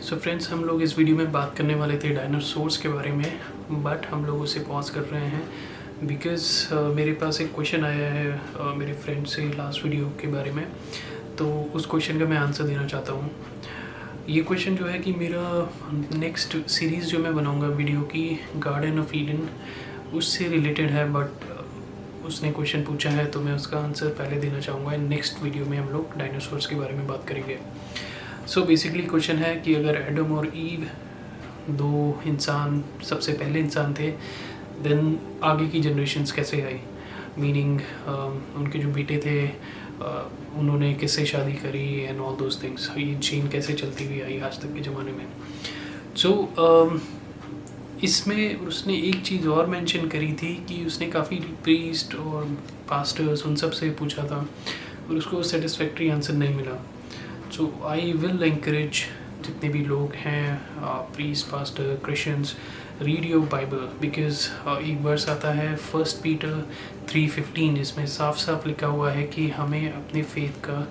So friends, हम लोग इस वीडियो में बात करने वाले थे डायनासोर्स के बारे में, बट हम लोग उसे पॉज कर रहे हैं बिकॉज़ मेरे पास एक क्वेश्चन आया है मेरे फ्रेंड से लास्ट वीडियो के बारे में। तो उस क्वेश्चन का मैं आंसर देना चाहता हूँ। ये क्वेश्चन जो है कि मेरा नेक्स्ट सीरीज़ जो मैं बनाऊँगा वीडियो की गार्डन ऑफ ईडन, उससे रिलेटेड है, बट उसने क्वेश्चन पूछा है तो मैं उसका आंसर पहले देना चाहूँगा। नेक्स्ट वीडियो में हम लोग डायनासोर्स के बारे में बात करेंगे। सो बेसिकली क्वेश्चन है कि अगर एडम और ईव दो इंसान सबसे पहले इंसान थे, देन आगे की जनरेशन्स कैसे आई, मीनिंग उनके जो बेटे थे उन्होंने किससे शादी करी एंड ऑल दोज थिंग्स, ये चेन कैसे चलती हुई आई आज तक के ज़माने में। सो इसमें उसने एक चीज़ और मेंशन करी थी कि उसने काफ़ी प्रीस्ट और पास्टर्स उन सब से पूछा था और उसको सेटिस्फैक्ट्री आंसर नहीं मिला। सो आई विल encourage जितने भी लोग हैं priest, pastor, Christians, read your Bible because एक वर्स आता है 1 पीटर 3:15 जिसमें साफ साफ लिखा हुआ है कि हमें अपने फेथ का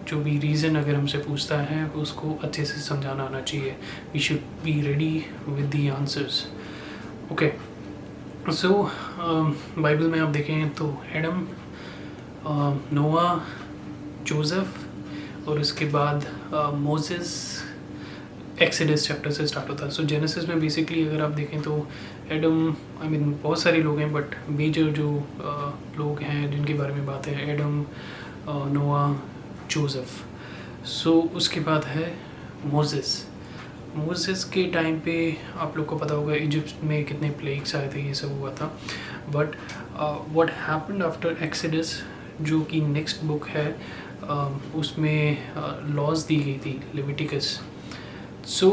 जो भी रीज़न अगर हमसे पूछता है उसको अच्छे से समझाना आना चाहिए। We should be ready with the answers. Okay, so Bible में आप देखें तो एडम, नोआ, जोसेफ और उसके बाद मोसेस एक्सोडस चैप्टर से स्टार्ट होता है। सो जेनेसिस में बेसिकली अगर आप देखें तो एडम, आई मीन बहुत सारे लोग हैं, बट मेजर जो लोग हैं जिनके बारे में बात है, एडम, नोआ, जोसेफ। सो उसके बाद है मोसेस के टाइम पे आप लोग को पता होगा इजिप्ट में कितने प्लेग्स आए थे, ये सब हुआ था। But what happened after exodus जो कि नेक्स्ट बुक है, उसमें लॉज दी गई थी, लेविटिकस। सो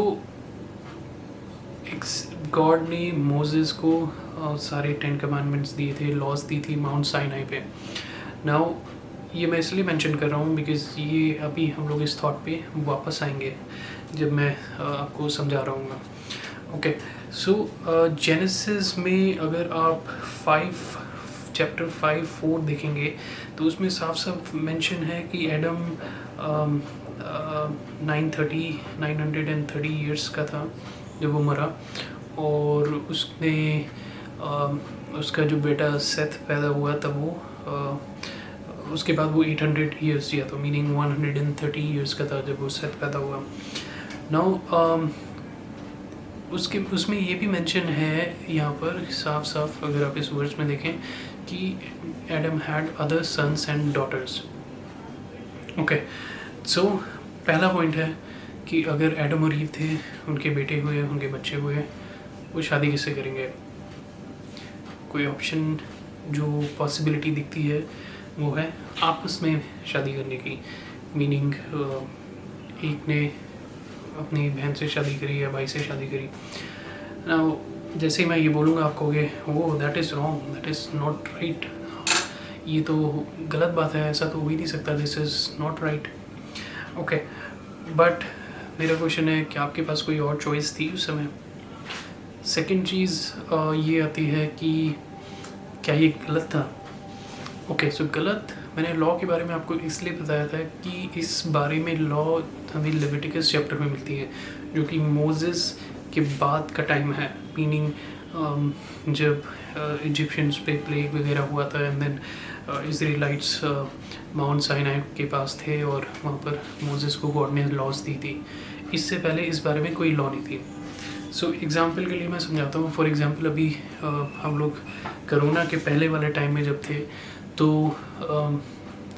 गॉड ने मोसेस को सारे 10 कमांडमेंट्स दिए थे, लॉज दी थी माउंट साइनाई पे। नाउ ये मैं इसलिए मेंशन कर रहा हूँ बिकॉज़ ये अभी हम लोग इस थॉट पे वापस आएंगे जब मैं आपको समझा रहा हूँ। ओके, सो जेनेसिस में अगर आप चैप्टर 5-4 देखेंगे तो उसमें साफ साफ मेंशन है कि एडम 930 ईयर्स का था जब वो मरा, और उसने उसका जो बेटा सेथ पैदा हुआ तब वो उसके बाद वो 800 ईयर्स जिया, तो मीनिंग 130 ईयर्स का था जब वो सेथ पैदा हुआ। नाउ उसमें ये भी मेंशन है यहाँ पर साफ साफ, अगर आप इस वर्ड्स में देखें कि Adam had other sons and daughters. Okay, so पहला पॉइंट है कि अगर एडम और ईव थे, उनके बेटे हुए, उनके बच्चे हुए, वो शादी किससे करेंगे? कोई ऑप्शन जो पॉसिबिलिटी दिखती है वो है आपस में शादी करने की, मीनिंग एक ने अपनी बहन से शादी करी या भाई से शादी करी। नाउ जैसे ही मैं ये बोलूँगा आप कहोगे वो that is wrong, that is not right, ये तो गलत बात है, ऐसा तो हो ही नहीं सकता, this is not right. Okay, but मेरा क्वेश्चन है कि आपके पास कोई और चॉइस थी उस समय? सेकंड चीज़ ये आती है कि क्या ये गलत था? ओके, सो गलत, मैंने लॉ के बारे में आपको इसलिए बताया था कि इस बारे में लॉ हमें लेविटिकस चैप्टर में मिलती है जो कि मोसेस के बाद का टाइम है, मीनिंग जब इजिप्शियंस पे प्लेग वगैरह हुआ था एंड देन इजराइलिट्स माउंट साइनाई के पास थे और वहाँ पर मोसेस को गॉड ने लॉज दी थी। इससे पहले इस बारे में कोई लॉ नहीं थी। सो एग्ज़ाम्पल के लिए मैं समझाता हूँ। फॉर एग्ज़ाम्पल अभी हम लोग कोरोना के पहले वाले टाइम में जब थे तो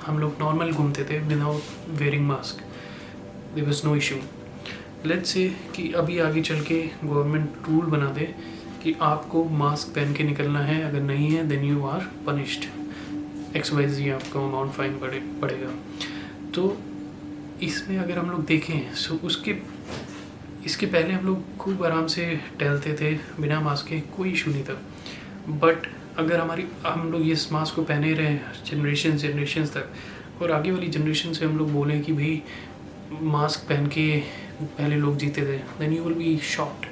हम लोग नॉर्मल घूमते थे without wearing mask, there was no issue. Let's say कि अभी आगे चल के गवर्नमेंट रूल बना दे कि आपको मास्क पहन के निकलना है, अगर नहीं है then you are punished, XYZ आपको अमाउंट फाइन पड़ेगा। तो इसमें अगर हम लोग देखें सो इसके पहले हम लोग खूब आराम से टहलते थे बिना मास्क के, कोई इशू नहीं था। बट अगर हम लोग ये मास्क को पहने रहे जनरेशन तक, और आगे वाली जनरेशन से हम लोग बोलें कि भाई मास्क पहन के पहले लोग जीते थे, then you will be shocked.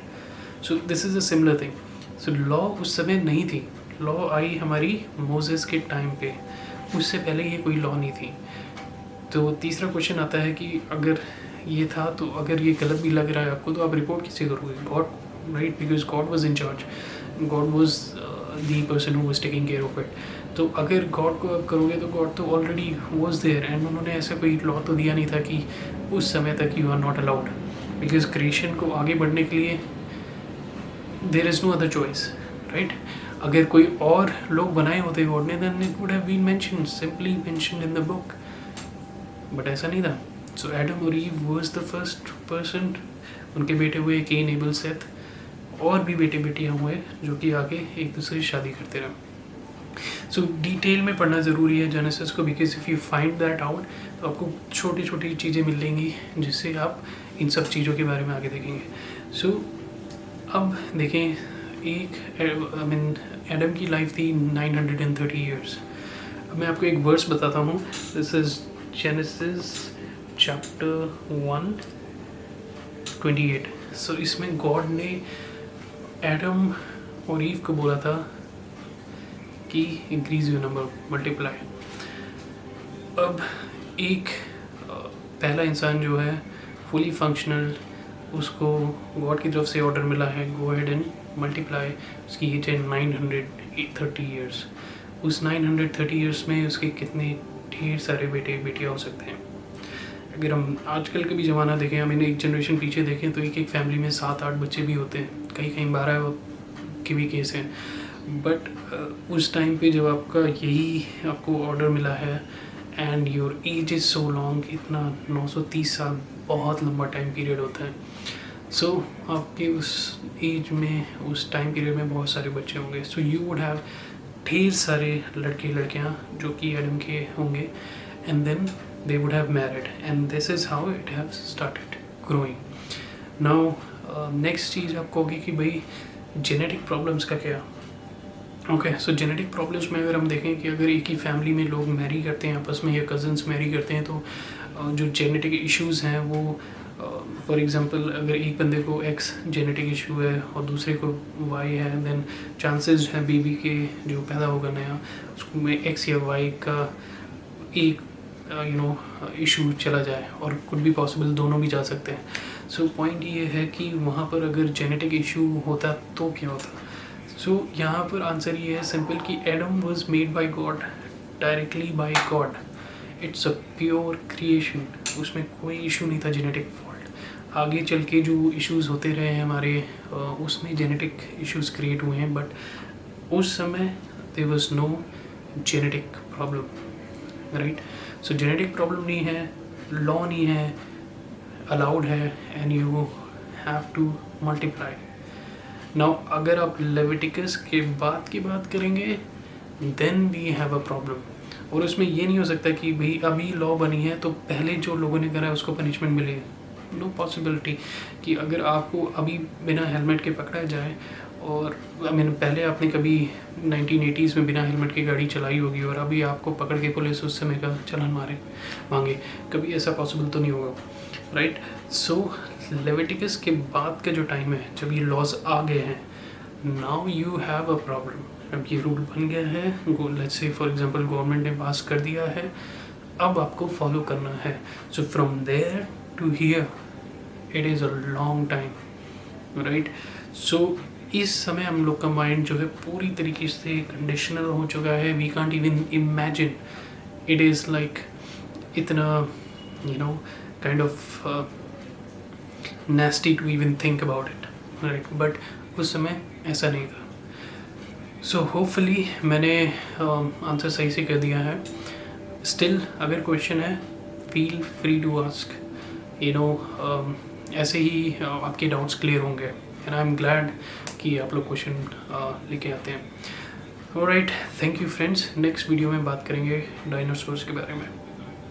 So this is a similar thing. So law उस समय नहीं थी, लॉ आई हमारी मोसेस के टाइम पे, उससे पहले ये कोई लॉ नहीं थी। तो तीसरा क्वेश्चन आता है कि अगर ये था, तो अगर ये गलत भी लग रहा है आपको तो आप रिपोर्ट किससे करोगे? God, right? Because God was in charge, God was the person who was taking care of it. तो अगर गॉड को आप करोगे तो गॉड तो ऑलरेडी वॉज देयर, एंड उन्होंने ऐसा कोई लॉ तो दिया नहीं था कि उस समय तक you are not allowed, because creation को आगे बढ़ने के लिए there is no other choice, right? अगर कोई और लोग बनाए होते गॉड ने, then it would have been mentioned, simply mentioned in the book, but ऐसा नहीं था। सो एडम और Eve was the first person, उनके बेटे हुए केन, एबल, सेथ, और भी बेटे बेटियां हुए जो कि आगे एक दूसरे से शादी करते रहे। सो डिटेल में पढ़ना ज़रूरी है जेनेसिस को, because if you find that out तो आपको छोटी छोटी चीज़ें मिलेंगी जिससे आप इन सब चीज़ों के बारे में आगे देखेंगे। सो अब देखें, एक एडम की लाइफ थी 930 ईयर्स। अब मैं आपको एक वर्स बताता हूँ। This is genesis chapter 1:28। सो इसमें गॉड ने एडम और ईव को बोला था कि इंक्रीज योर नंबर, मल्टीप्लाई। अब एक पहला इंसान जो है फुली फंक्शनल, उसको गॉड की तरफ से ऑर्डर मिला है, गो अहेड एंड मल्टीप्लाई। उसकी एज है 930 ईयर्स। उस 930 ईयर्स में उसके कितने ढेर सारे बेटे बेटियाँ हो सकते हैं। अगर हम आजकल का भी ज़माना देखें, हम इन्हें एक जनरेशन पीछे देखें तो एक एक फैमिली में 7-8 बच्चे भी होते हैं, कहीं कहीं 12 के भी केस हैं। बट उस टाइम पे जब आपका यही आपको ऑर्डर मिला है and your age is so long, इतना 930 साल बहुत लंबा टाइम पीरियड होता है। सो आपके उस एज में, उस टाइम पीरियड में बहुत सारे बच्चे होंगे। सो यू वुड हैव ढेर सारे लड़के लड़कियां जो कि एडम के होंगे, and then they would have married, and this is how it has started growing. Now next चीज़ आपको होगी कि भाई जेनेटिक प्रॉब्लम्स का क्या। ओके, सो जेनेटिक प्रॉब्लम्स में अगर हम देखें कि अगर एक ही फैमिली में लोग मैरी करते हैं आपस में, या कज़न्स मैरी करते हैं, तो जो जेनेटिक इश्यूज़ हैं वो फॉर एग्जांपल अगर एक बंदे को एक्स जेनेटिक इशू है और दूसरे को वाई है, देन चांसेस हैं बेबी के जो पैदा होगा नया, उसको में एक्स या वाई का एक इशू चला जाए, और कुड भी पॉसिबल दोनों भी जा सकते हैं। सो पॉइंट ये है कि वहाँ पर अगर जेनेटिक इशू होता तो क्या होता। सो यहाँ पर आंसर ये है सिंपल कि Adam was made by God, directly by God. It's a pure creation, उसमें कोई इशू नहीं था जेनेटिक फॉल्ट। आगे चल के जो इश्यूज़ होते रहे हैं हमारे, उसमें जेनेटिक इश्यूज़ क्रिएट हुए हैं, बट उस समय there was no genetic problem, right? So genetic problem नहीं है, लॉ नहीं है, अलाउड है, and you have to multiply. Now अगर आप लेविटिकस के बाद की बात करेंगे, then we have a problem. और उसमें ये नहीं हो सकता कि भाई अभी लॉ बनी है तो पहले जो लोगों ने करा है उसको पनिशमेंट मिलेगी। नो पॉसिबिलिटी कि अगर आपको अभी बिना हेलमेट के पकड़ा जाए, और पहले आपने कभी 1980s में बिना हेलमेट की गाड़ी चलाई होगी और अभी आपको पकड़ के पुलिस उस समय का चालान मांगे, कभी ऐसा पॉसिबल तो नहीं होगा, राइट? सो लेविटिकस के बाद का जो टाइम है जब ये लॉज आ गए हैं, now you have a problem. अब ये रूल बन गया है, let's say for example government ने पास कर दिया है, अब आपको फॉलो करना है। So from there to here it is a long time, right? So इस समय हम लोग का माइंड जो है पूरी तरीके से कंडीशनल हो चुका है। We can't even imagine, it is like इतना kind of nasty to even think about it, right? But उस समय ऐसा नहीं था। So hopefully मैंने आंसर सही से कर दिया है। Still अगर क्वेश्चन है, feel free to ask, ऐसे ही आपके डाउट्स क्लियर होंगे, and I'm glad कि आप लोग क्वेश्चन लेके आते हैं। Alright, thank you friends। Next video में बात करेंगे डायनासोर्स के बारे में।